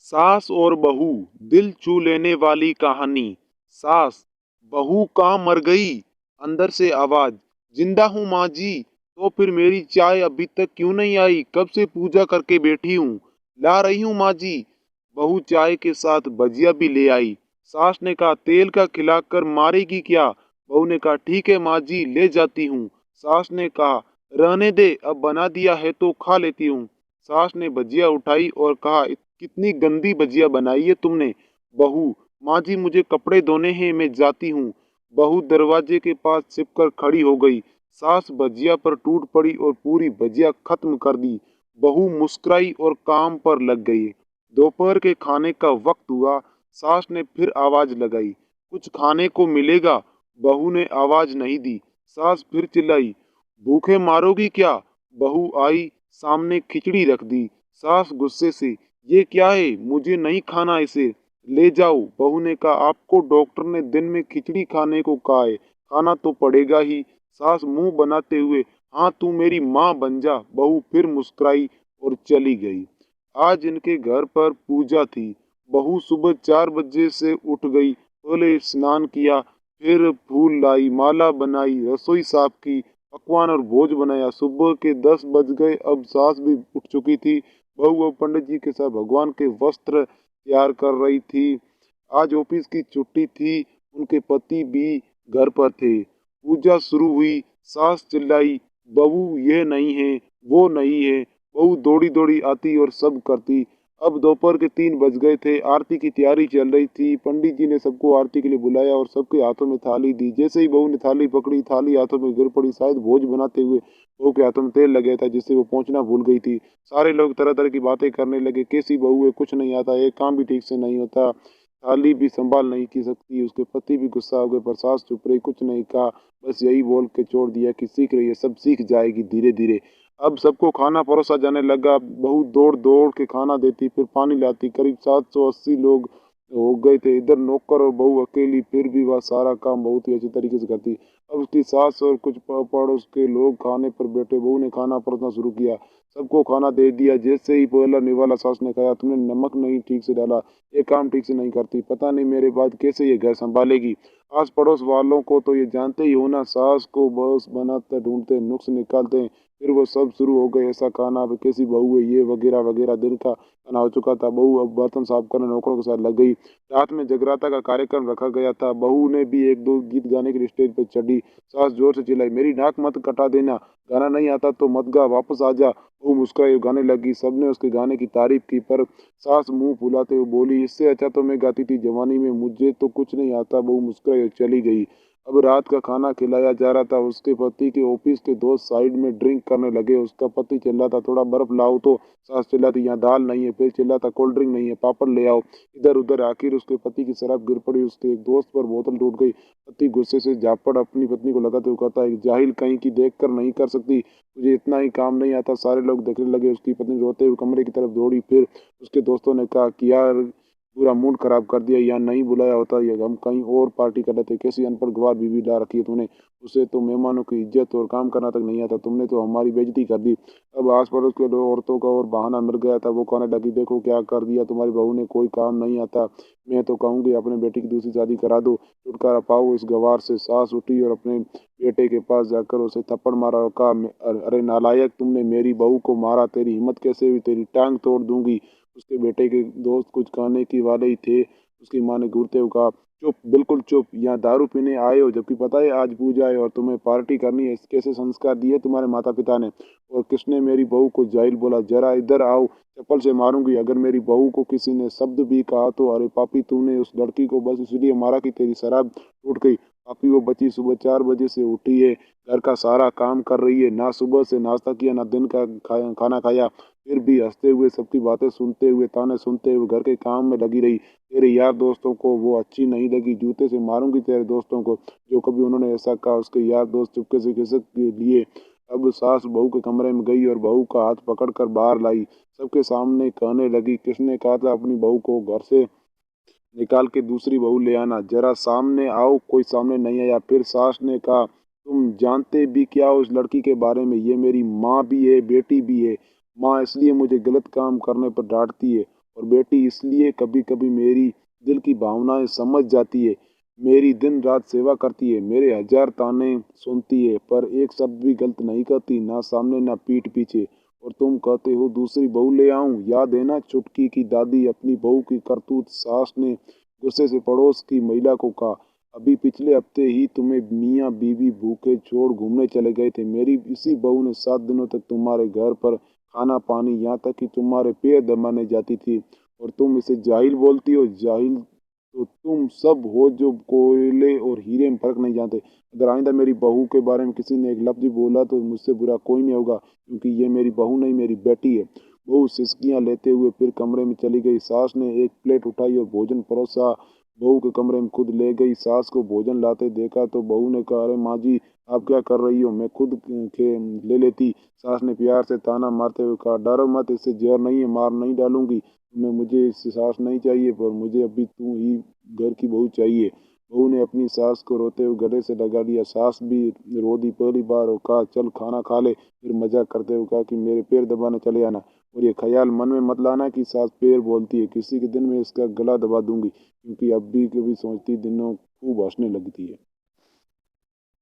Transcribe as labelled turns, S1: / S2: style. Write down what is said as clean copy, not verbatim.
S1: सास और बहू, दिल छू लेने वाली कहानी। सास, बहू कहाँ मर गई? अंदर से आवाज, जिंदा हूँ माँ जी। तो फिर मेरी चाय अभी तक क्यों नहीं आई? कब से पूजा करके बैठी हूँ। ला रही हूँ माँ जी। बहू चाय के साथ भजिया भी ले आई। सास ने कहा, तेल का खिलाकर मारेगी क्या? बहू ने कहा, ठीक है माँ जी, ले जाती हूँ। सास ने कहा, रहने दे, अब बना दिया है तो खा लेती हूँ। सास ने भजिया उठाई और कहा, कितनी गंदी भजिया बनाई है तुमने। बहू, माँ जी मुझे कपड़े धोने हैं, मैं जाती हूँ। बहू दरवाजे के पास छिपकर खड़ी हो गई। सास भजिया पर टूट पड़ी और पूरी भजिया खत्म कर दी। बहू मुस्कुराई और काम पर लग गई। दोपहर के खाने का वक्त हुआ। सास ने फिर आवाज लगाई, कुछ खाने को मिलेगा? बहू ने आवाज नहीं दी। सास फिर चिल्लाई, भूखे मारोगी क्या? बहू आई, सामने खिचड़ी रख दी। सास गुस्से से, ये क्या है? मुझे नहीं खाना इसे, ले जाओ। बहू ने कहा, आपको डॉक्टर ने दिन में खिचड़ी खाने को कहा है, खाना तो पड़ेगा ही। सास मुंह बनाते हुए, हाँ तू मेरी माँ बन जा। बहू फिर मुस्कुराई और चली गई। आज इनके घर पर पूजा थी। बहू सुबह 4 बजे से उठ गई। पहले स्नान किया, फिर फूल लाई, माला बनाई, रसोई साफ की, पकवान और भोज बनाया। सुबह के 10 बज गए। अब सास भी उठ चुकी थी। बहू अब पंडित जी के साथ भगवान के वस्त्र तैयार कर रही थी। आज ऑफिस की छुट्टी थी। उनके पति भी घर पर थे। पूजा शुरू हुई। सास चिल्लाई, बहू ये नहीं है, वो नहीं है। बहू दौड़ी दौड़ी आती और सब करती। अब दोपहर के 3 बज गए थे। आरती की तैयारी चल रही थी। पंडित जी ने सबको आरती के लिए बुलाया और सबके हाथों में थाली दी। जैसे ही बहू ने थाली पकड़ी, थाली हाथों में गिर पड़ी। शायद भोज बनाते हुए बहू के हाथों में तेल लग गया था, जिससे वो पहुंचना भूल गई थी। सारे लोग तरह तरह की बातें करने लगे, कैसी बहू है, कुछ नहीं आता, एक काम भी ठीक से नहीं होता, थाली भी संभाल नहीं की सकती। उसके पति भी गुस्सा हो गए, पर सास चुप रही, कुछ नहीं कहा। बस यही बोल के छोड़ दिया कि सीख रही है, सब सीख जाएगी धीरे धीरे। अब सबको खाना परोसा जाने लगा। बहू दौड़ दौड़ के खाना देती, फिर पानी लाती। करीब 780 लोग हो गए थे। इधर नौकर और बहू अकेली, फिर भी वह सारा काम बहुत ही अच्छी तरीके से करती। अब उसकी सास और कुछ पड़ोस के लोग खाने पर बैठे। बहू ने खाना परोसना शुरू किया, सबको खाना दे दिया। जैसे ही पहला निवाला सास ने कहा, तुमने नमक नहीं ठीक से डाला, ये काम ठीक से नहीं करती, पता नहीं मेरे बाद कैसे ये घर संभालेगी। आस पड़ोस वालों को तो ये जानते ही हो ना, सास को बस बनाते ढूंढते, नुक्स निकालते हैं। फिर वो सब शुरू हो गए, ऐसा खाना, अब कैसी बहू है ये, वगैरह वगैरह। दिन का खाना हो चुका था। बहू अब बर्तन साफ करने नौकरों के साथ लग गई। रात में जगराता का कार्यक्रम रखा गया था। बहू ने भी एक दो गीत गाने के लिए स्टेज पर चढ़ी। सास जोर से चिल्लाई, मेरी नाक मत कटा देना, गाना नहीं आता तो मत गा, वापस आ जा। बहू मुस्कुराई, गाने लगी। सबने उसके गाने की तारीफ की, पर सास मुंह फुलाते हुए बोली, इससे अच्छा तो मैं गाती थी जवानी में, मुझे तो कुछ नहीं आता। बहू मुस्कुराई और चली गई। अब रात का खाना खिलाया जा रहा था। उसके पति के ऑफिस के दोस्त साइड में ड्रिंक करने लगे। उसका पति चिल्लाता, थोड़ा बर्फ लाओ तो। सास चिल्लाती, यहाँ दाल नहीं है। फिर चिल्लाता, कोल्ड ड्रिंक नहीं है, पापड़ ले आओ। इधर उधर। आखिर उसके पति की शराब गिर पड़ी। उसके एक दोस्त पर बोतल टूट गई। पति गुस्से से झापड़ अपनी पत्नी को लगाते हुए कहता, एक जाहिल कहीं की देख कर नहीं कर सकती, मुझे इतना ही काम नहीं आता। सारे लोग देखने लगे। उसकी पत्नी रोते हुए कमरे की तरफ दौड़ी। फिर उसके दोस्तों ने कहा कि यार, पूरा मूड खराब कर दिया, यहाँ नहीं बुलाया होता, ये हम कहीं और पार्टी कर लेते। कैसी अनपढ़ गवार बीवी ला रखी है तूने, उसे तो मेहमानों की इज्जत और काम करना तक नहीं आता, तुमने तो हमारी बेइज्जती कर दी। अब आस पड़ोस के लोग, औरतों का और बहाना मिल गया था। वो कहने लगी, देखो क्या कर दिया, तुम्हारी बहू ने, कोई काम नहीं आता। मैं तो कहूँगी अपने बेटी की दूसरी शादी करा दो, छुटकारा पाओ इस गवार से। सास उठी और अपने बेटे के पास जाकर उसे थप्पड़ मारा और कहा, अरे नालायक, तुमने मेरी बहू को मारा, तेरी हिम्मत कैसे हुई, तेरी टांग तोड़ दूंगी। उसके बेटे के दोस्त कुछ कहने की वाले ही थे। उसकी माँ ने घूरते हुए कहा, चुप, बिल्कुल चुप, यहाँ दारू पीने आए हो, जबकि पता है आज पूजा है और तुम्हें पार्टी करनी है। कैसे संस्कार दिए तुम्हारे माता पिता ने? और किसने मेरी बहू को जाहिल बोला? जरा इधर आओ, चप्पल से मारूंगी। अगर मेरी बहू को किसी ने शब्द भी कहा तो, अरे पापी, तूने उस लड़की को बस इसलिए मारा कि तेरी शराब टूट गई। पापी, वो बच्ची सुबह 4 बजे से उठी है, घर का सारा काम कर रही है, ना सुबह से नाश्ता किया, ना दिन का खाना खाया, फिर भी हंसते हुए, सबकी बातें सुनते हुए, ताने सुनते हुए घर के काम में लगी रही। तेरे यार दोस्तों को वो अच्छी नहीं लगी, जूते से मारूंगी तेरे दोस्तों को जो कभी उन्होंने ऐसा कहा। उसके यार दोस्त चुपके से खिसक लिए। अब सास बहू के कमरे में गई और बहू का हाथ पकड़कर बाहर लाई। सबके सामने कहने लगी, किसने कहा था अपनी बहू को घर से निकाल के दूसरी बहू ले आना? जरा सामने आओ। कोई सामने नहीं आया। फिर सास ने कहा, तुम जानते भी क्या हो उस लड़की के बारे में? ये मेरी माँ भी है, बेटी भी है। माँ इसलिए मुझे गलत काम करने पर डांटती है और बेटी इसलिए कभी कभी मेरी दिल की भावनाएं समझ जाती है। मेरी दिन रात सेवा करती है, मेरे हजार ताने सुनती है, पर एक शब्द भी गलत नहीं करती, ना सामने ना पीठ पीछे। और तुम कहते हो दूसरी बहू ले आऊं। याद है ना चुटकी की दादी अपनी बहू की करतूत। सास ने गुस्से से पड़ोस की महिला को कहा, अभी पिछले हफ्ते ही तुम्हें मियाँ बीवी भूखे छोड़ घूमने चले गए थे। मेरी इसी बहू ने 7 दिनों तक तुम्हारे घर पर खाना पानी, यहाँ तक कि तुम्हारे पैर दबाने जाती थी। और तुम इसे जाहिल बोलती हो। जाहिल तो तुम सब हो जो कोयले और हीरे में फर्क नहीं जानते। अगर आइंदा मेरी बहू के बारे में किसी ने एक लफ्ज भी बोला तो मुझसे बुरा कोई नहीं होगा, क्योंकि ये मेरी बहू नहीं, मेरी बेटी है। बहू सिसकियां लेते हुए फिर कमरे में चली गई। सास ने एक प्लेट उठाई और भोजन परोसा। बहू के कमरे में खुद ले गई। सास को भोजन लाते देखा तो बहू ने कहा, अरे माँ जी, आप क्या कर रही हो, मैं खुद ले लेती। सास ने प्यार से ताना मारते हुए कहा, डरो मत, इससे जहर नहीं है, मार नहीं डालूंगी तुम्हें। मुझे इससे सास नहीं चाहिए, पर मुझे अभी तू ही घर की बहू चाहिए। बहू ने अपनी सास को रोते हुए गले से लगा लिया। सास भी रो दी पहली बार और कहा, चल खाना खा ले। फिर मजाक करते हुए कहा कि मेरे पैर दबाने चले आना, और ये ख्याल मन में मत लाना कि सास पैर बोलती है। किसी के दिन में इसका गला दबा दूंगी, क्योंकि अब भी कभी सोचती दिनों खूब हंसने लगती है।